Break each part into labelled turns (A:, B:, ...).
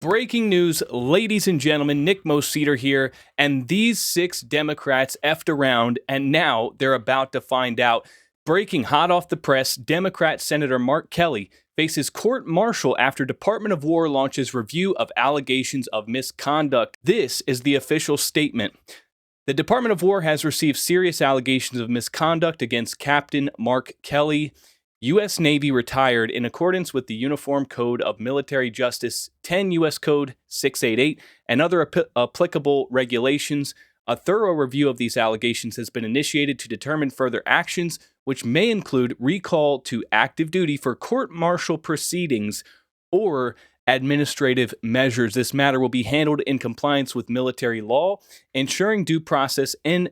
A: Breaking news, ladies and gentlemen, Nick Moseder here, and these 6 Democrats effed around, and now they're about to find out. Breaking hot off the press, Democrat Senator Mark Kelly faces court-martial after Department of War launches review of allegations of misconduct. This is the official statement. The Department of War has received serious allegations of misconduct against Captain Mark Kelly, U.S. Navy retired in accordance with the Uniform Code of Military Justice 10 U.S. Code 688 and other applicable regulations. A thorough review of these allegations has been initiated to determine further actions, which may include recall to active duty for court-martial proceedings or administrative measures. This matter will be handled in compliance with military law, ensuring due process and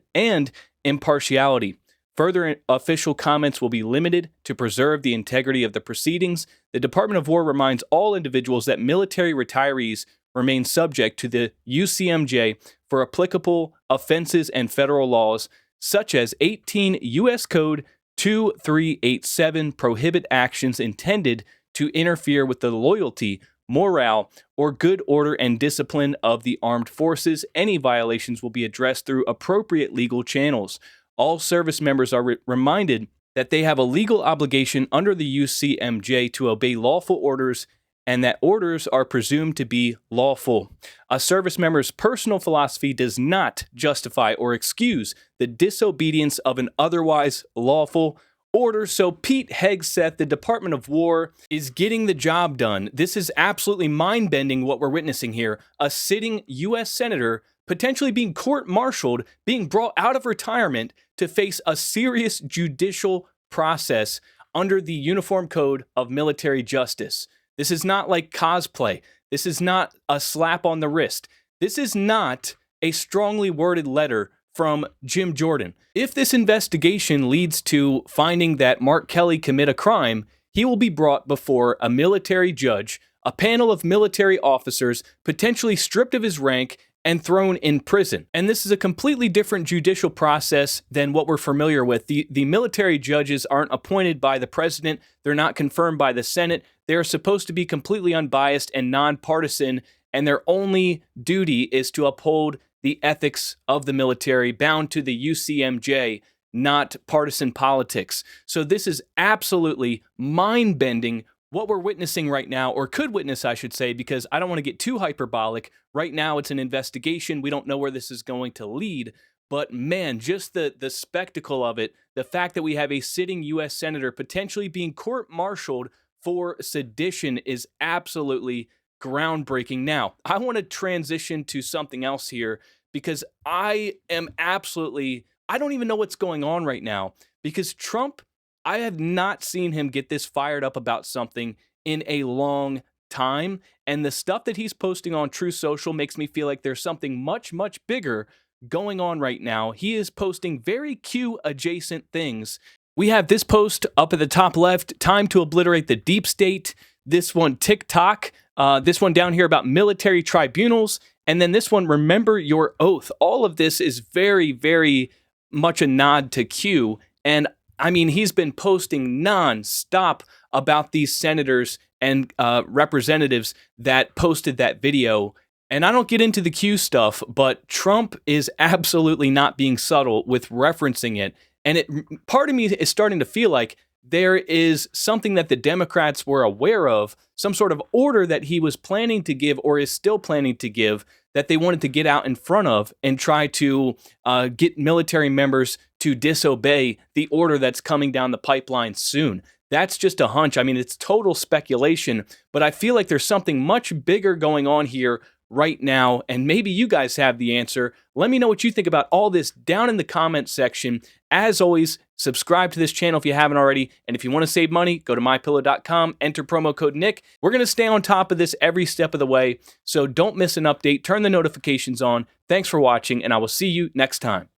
A: impartiality. Further official comments will be limited to preserve the integrity of the proceedings. The Department of War reminds all individuals that military retirees remain subject to the UCMJ for applicable offenses and federal laws, such as 18 U.S. Code 2387 prohibit actions intended to interfere with the loyalty, morale, or good order and discipline of the armed forces. Any violations will be addressed through appropriate legal channels. All service members are reminded that they have a legal obligation under the UCMJ to obey lawful orders and that orders are presumed to be lawful. A service member's personal philosophy does not justify or excuse the disobedience of an otherwise lawful order. So Pete Hegseth, the Department of War, is getting the job done. This is absolutely mind-bending what we're witnessing here. A sitting U.S. senator potentially being court-martialed, being brought out of retirement to face a serious judicial process under the Uniform Code of Military Justice. This is not like cosplay. This is not a slap on the wrist. This is not a strongly worded letter from Jim Jordan. If this investigation leads to finding that Mark Kelly commit a crime, he will be brought before a military judge, a panel of military officers, potentially stripped of his rank, and thrown in prison. And this is a completely different judicial process than what we're familiar with. The military judges aren't appointed by the president. They're not confirmed by the Senate. They're supposed to be completely unbiased and nonpartisan, and their only duty is to uphold the ethics of the military, bound to the UCMJ, not partisan politics. So this is absolutely mind-bending what we're witnessing right now, or could witness, I should say, because I don't want to get too hyperbolic. Right now, it's an investigation. We don't know where this is going to lead. But man, just the spectacle of it, the fact that we have a sitting U.S. senator potentially being court-martialed for sedition is absolutely groundbreaking. Now, I want to transition to something else here because I don't even know what's going on right now because Trump, I have not seen him get this fired up about something in a long time. And the stuff that he's posting on True Social makes me feel like there's something much, much bigger going on right now. He is posting very Q adjacent things. We have this post up at the top left, time to obliterate the deep state. This one, TikTok. This one down here about military tribunals. And then this one, remember your oath. All of this is very, very much a nod to Q. And I mean, he's been posting non-stop about these senators and representatives that posted that video. And I don't get into the Q stuff, but Trump is absolutely not being subtle with referencing it. And part of me is starting to feel like there is something that the Democrats were aware of, some sort of order that he was planning to give or is still planning to give that they wanted to get out in front of and try to get military members to disobey the order that's coming down the pipeline soon. That's just a hunch. I mean, it's total speculation, but I feel like there's something much bigger going on here right now, and maybe you guys have the answer. Let me know what you think about all this down in the comments section. As always, subscribe to this channel if you haven't already, and if you want to save money, go to MyPillow.com, enter promo code Nick. We're going to stay on top of this every step of the way, so don't miss an update. Turn the notifications on. Thanks for watching, and I will see you next time.